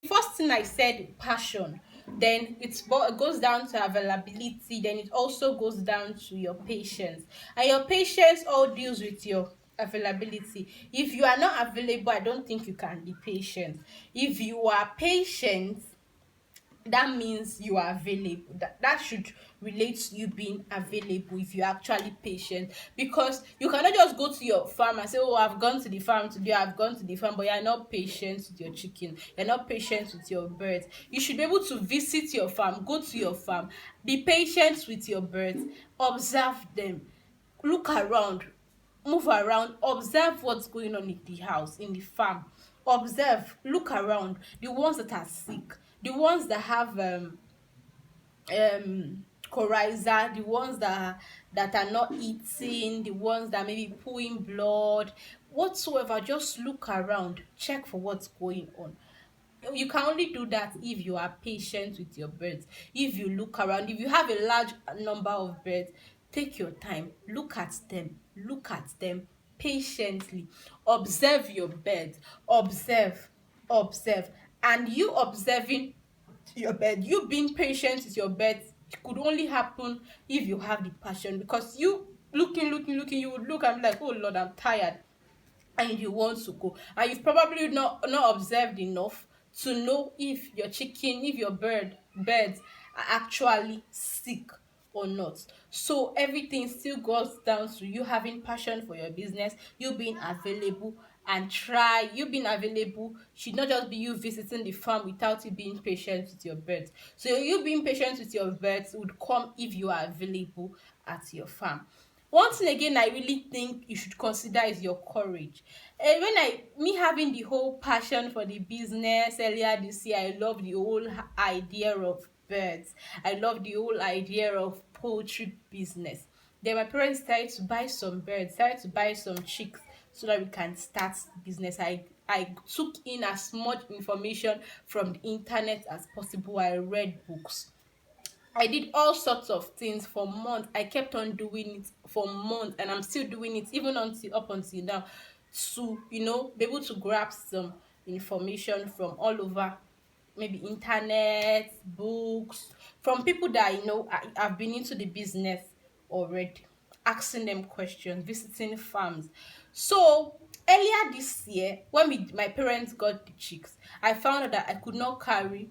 First thing I said, passion. Then it goes down to availability. Then it also goes down to your patience, and your patience all deals with your availability. If you are not available, I don't think you can be patient. If you are patient, that means you are available. That should relate to you being available if you're actually patient, because you cannot just go to your farm and say, oh, I've gone to the farm today, I've gone to the farm, but you're not patient with your chicken, you're not patient with your birds. You should be able to visit your farm, go to your farm, be patient with your birds, observe them, look around, move around, observe what's going on in the house, in the farm. Observe, look around, the ones that are sick, the ones that have coryza, the ones that are not eating, the ones that may be pulling blood, whatsoever. Just look around, check for what's going on. You can only do that if you are patient with your birds. If you look around, if you have a large number of birds, take your time, look at them patiently, observe your birds, observe, and you observing your bird, you being patient with your birds, could only happen if you have the passion. Because you looking, you would look and be like, oh Lord, I'm tired, and you want to go, and you've probably not observed enough to know if your chicken, if your birds are actually sick or not. So everything still goes down to you having passion for your business, you being available, and try you being available should not just be you visiting the farm without you being patient with your birds. So you being patient with your birds would come if you are available at your farm. One thing again I really think you should consider is your courage. And when I me having the whole passion for the business earlier this year, I love the whole idea of birds. I love the whole idea of poultry business. Then my parents started to buy some birds, started to buy some chicks so that we can start business. I took in as much information from the internet as possible. I read books, I did all sorts of things for months. I kept on doing it for months, and I'm still doing it even until up until now, to be able to grab some information from all over, maybe internet, books, from people that I've been into the business already, asking them questions, visiting farms. So earlier this year, when my parents got the chicks, I found out that I could not carry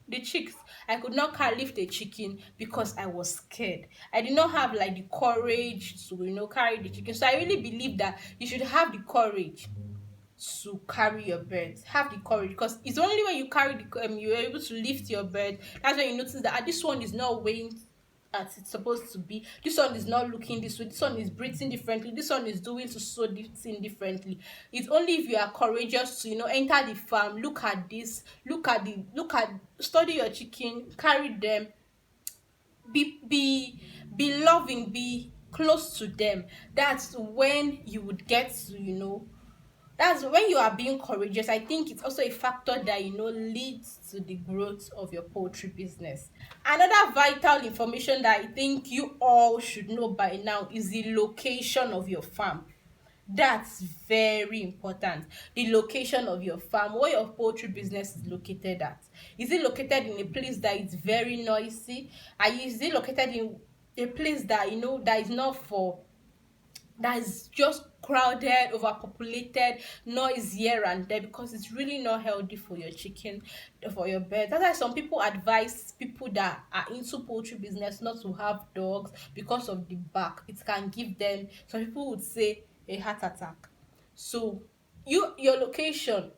the chicks. I could not lift a chicken because I was scared. I did not have like the courage to carry the chicken. So I really believe that you should have the courage to carry your birds. Have the courage, because it's only when you carry you're able to lift your bird. That's when you notice that this one is not weighing as it's supposed to be. This one is not looking this way. This one is breathing differently. This one is doing so this thing differently. It's only if you are courageous to enter the farm, look at this, study your chicken, carry them, be loving, be close to them. That's when you would get to that's when you are being courageous. I think it's also a factor that leads to the growth of your poultry business. Another vital information that I think you all should know by now is the location of your farm. That's very important. The location of your farm, where your poultry business is located at. Is it located in a place that is very noisy? Is it located in a place that that is not for that is just crowded, overpopulated, noise here and there? Because it's really not healthy for your chicken, for your bird. That's why some people advise people that are into poultry business not to have dogs, because of the back. It can give them, some people would say, a heart attack. So your location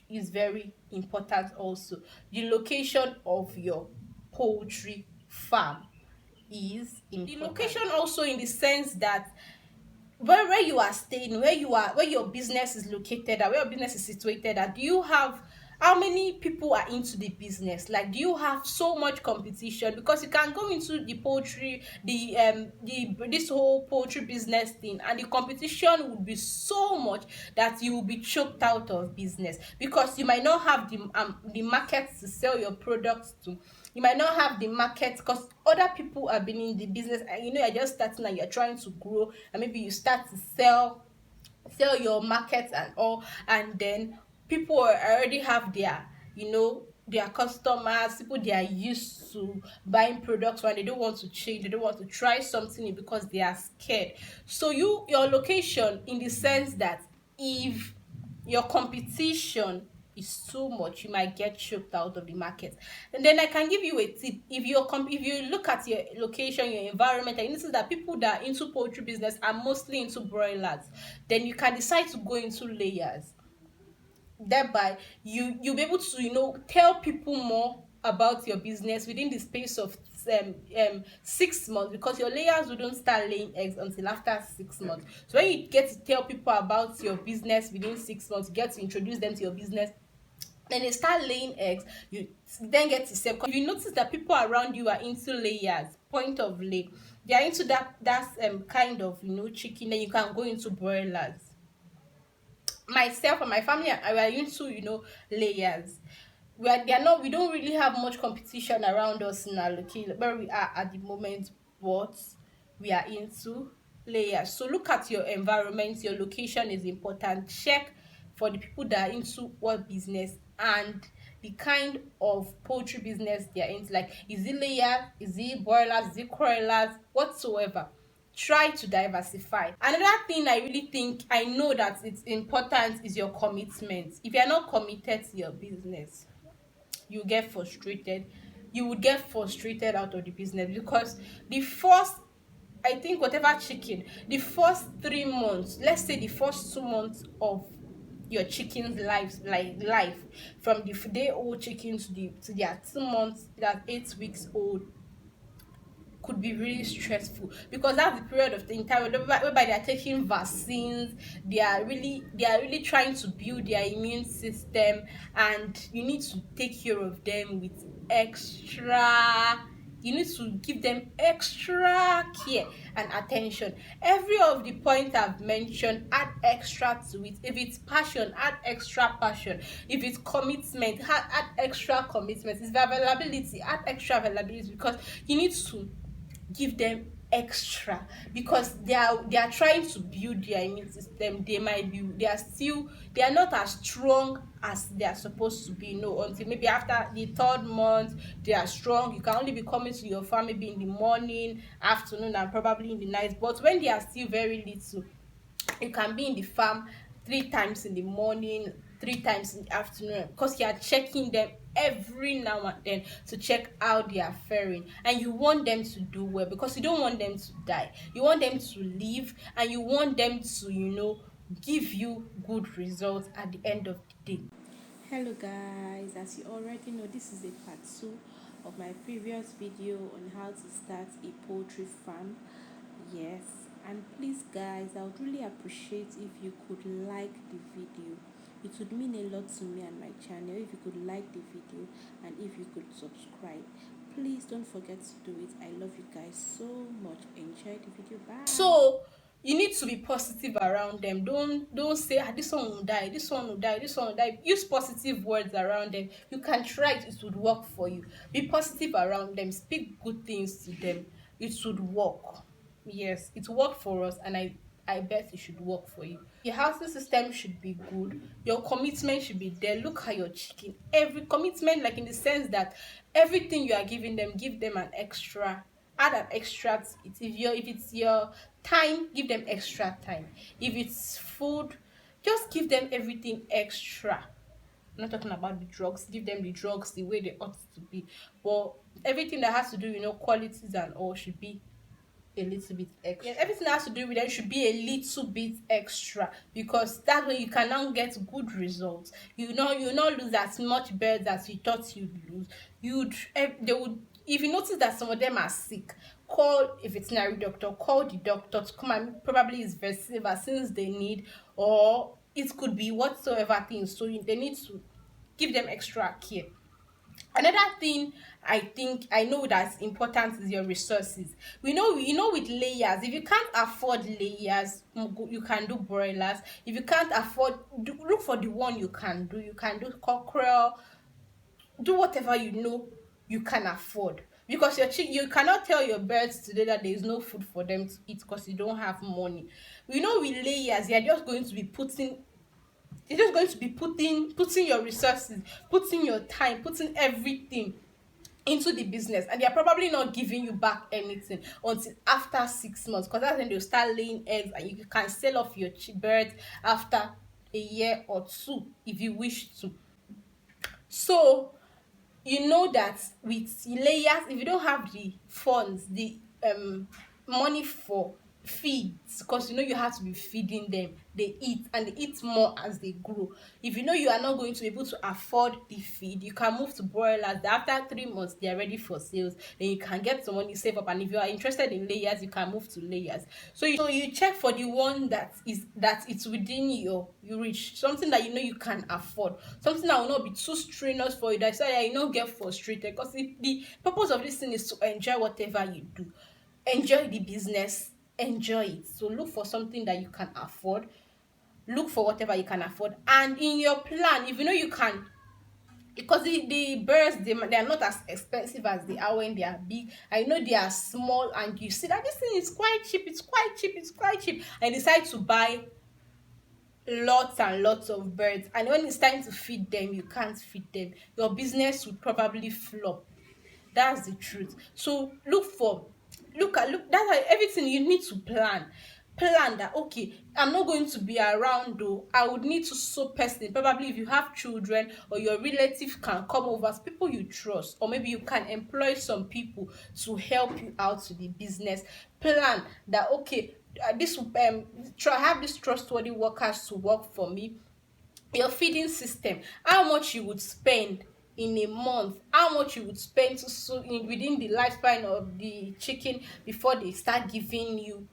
is very important also. The location of your poultry farm is important. The location also, in the sense that where you are staying, where your business is located at, where your business is situated at. Do you have, how many people are into the business? Like, do you have so much competition? Because you can go into the poultry, the this whole poultry business thing, and the competition would be so much that you will be choked out of business, because you might not have the market to sell your products to. You might not have the market because other people have been in the business, and you're just starting and you're trying to grow, and maybe you start to sell your market and all, and then people already have their, their customers, people they are used to buying products, when they don't want to change, they don't want to try something new because they are scared. So your location, in the sense that if your competition is too much, you might get choked out of the market. And then I can give you a tip. If you look at your location, your environment, and you notice that people that are into poultry business are mostly into broilers, then you can decide to go into layers. Thereby you'll be able to, tell people more about your business within the space of 6 months, because your layers wouldn't start laying eggs until after 6 months. So when you get to tell people about your business within 6 months, you get to introduce them to your business, then they start laying eggs, you then get to sell. Because if you notice that people around you are into layers, point of lay, they are into that kind of, chicken, then you can go into broilers. Myself and my family I were into, layers. We don't really have much competition around us in our location where we are at the moment, but we are into layers. So look at your environment, your location is important. Check for the people that are into what business, and the kind of poultry business they are into. Like, is it layer, is it broilers, is it broilers, whatsoever. Try to diversify. Another thing I really think, I know that it's important, is your commitment. If you're not committed to your business, you get frustrated. You would get frustrated out of the business, because the first, I think, whatever chicken, the first 3 months, let's say the first 2 months of your chicken's life, from the day old chicken to their 2 months, that 8 weeks old, could be really stressful, because that's the period of the time whereby they are taking vaccines. They are really trying to build their immune system, and you need to take care of them with extra, you need to give them extra care and attention. Every of the points I've mentioned, add extra to it. If it's passion, add extra passion. If it's commitment, add extra commitment. If it's availability, add extra availability, because you need to give them extra, because they are trying to build their immune system. They are not as strong as they are supposed to be, until maybe after the 3rd month they are strong. You can only be coming to your farm maybe in the morning, afternoon, and probably in the night. But when they are still very little, you can be in the farm 3 times in the morning, 3 times in the afternoon, because you are checking them every now and then to check how they are faring. And you want them to do well, because you don't want them to die. You want them to live, and you want them to, give you good results at the end of the day. Hello guys, as you already know, this is a part 2 of my previous video on how to start a poultry farm. Yes, and please guys, I would really appreciate if you could like the video. It would mean a lot to me and my channel if you could like the video, and if you could subscribe. Please don't forget to do it. I love you guys so much. Enjoy the video. Bye. So you need to be positive around them. Don't say, this one will die, this one will die, this one will die. Use positive words around them. You can try it, it would work for you. Be positive around them, speak good things to them. It should work. Yes, it worked for us, and I bet it should work for you. Your housing system should be good. Your commitment should be there. Look at your chicken. Every commitment, like in the sense that everything you are giving them, give them an extra. Add an extra to it. If it's your time, give them extra time. If it's food, just give them everything extra. I'm not talking about the drugs. Give them the drugs the way they ought to be. But everything that has to do, qualities and all, should be a little bit extra. Yes, everything that has to do with them should be a little bit extra, because that way you can now get good results. You not lose as much birds as you thought you'd lose. They would, if you notice that some of them are sick, call a veterinary doctor, call the doctor to come, and probably it's vaccines they need, or it could be whatsoever thing. So they need to give them extra care. Another thing I know that's important is your resources. With layers, if you can't afford layers, you can do broilers. If you can't afford, look for the one you can do. You can do cockerel. Do whatever you can afford, because you cannot tell your birds today that there is no food for them to eat because you don't have money. With layers, you're just going to be putting your resources, putting your time, putting everything into the business, and they're probably not giving you back anything until after 6 months, because that's when they'll start laying eggs and you can sell off your birds after a year or two if you wish to. So you know that with layers, if you don't have the funds, the money for feeds, because you have to be feeding them, they eat and they eat more as they grow. If you are not going to be able to afford the feed, you can move to broilers that after 3 months they are ready for sales, then you can get some money, save up, and if you are interested in layers, you can move to layers. So you check for the one that it's within your reach, something that you can afford, something that will not be too strenuous for you, that's why you not get frustrated, because the purpose of this thing is to enjoy whatever you do. Enjoy the business, enjoy it. So look for something that you can afford, look for whatever you can afford, and in your plan, if you can, because the birds, they are not as expensive as they are when they are big. I know they are small and you see that this thing is quite cheap, it's quite cheap, and decide to buy lots and lots of birds, and when it's time to feed them, you can't feed them, your business would probably flop. That's the truth. So look, that's why everything you need to plan that, okay, I'm not going to be around though, I would need to so person, probably if you have children or your relative can come over, people you trust, or maybe you can employ some people to help you out with the business. Plan that, okay, this try have these trustworthy workers to work for me. Your feeding system, how much you would spend in a month, how much you would spend within the lifespan of the chicken before they start giving you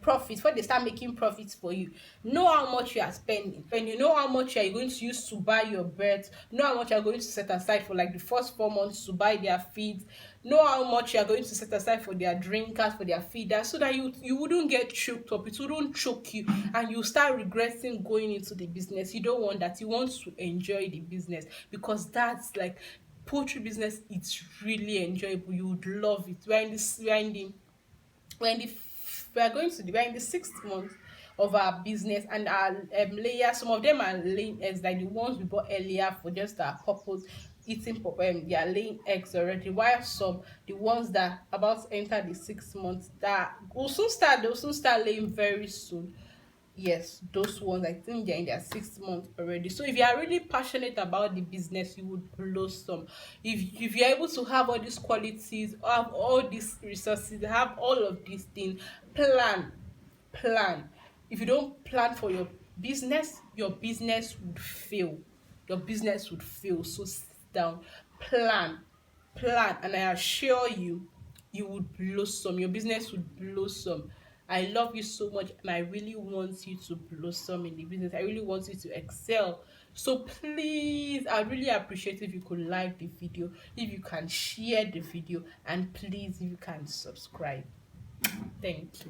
profits, before they start making profits for you. Know how much you are spending, and you know how much you are going to use to buy your birds, know how much you are going to set aside for like the first 4 months to buy their feeds, know how much you are going to set aside for their drinkers, for their feeders, so that you wouldn't get choked up, it wouldn't choke you, and you start regretting going into the business. You don't want that, you want to enjoy the business, because that's like poultry business, it's really enjoyable, you would love it. We are going to we're in the 6th month of our business, and our layers, some of them are laying eggs, like the ones we bought earlier for just our purpose, they are laying eggs already, while some, the ones that are about to enter the 6 months, that they'll soon start laying very soon. Yes, those ones, I think they're in their 6 month already. So if you are really passionate about the business, you would blossom. If you're able to have all these qualities, have all these resources, have all of these things, plan, plan. If you don't plan for your business would fail. Your business would fail. So sit down, plan, and I assure you, you would blossom, your business would blossom. I love you so much, and I really want you to blossom in the business. I really want you to excel. So please, I really appreciate if you could like the video, if you can share the video, and please, if you can subscribe. Thank you.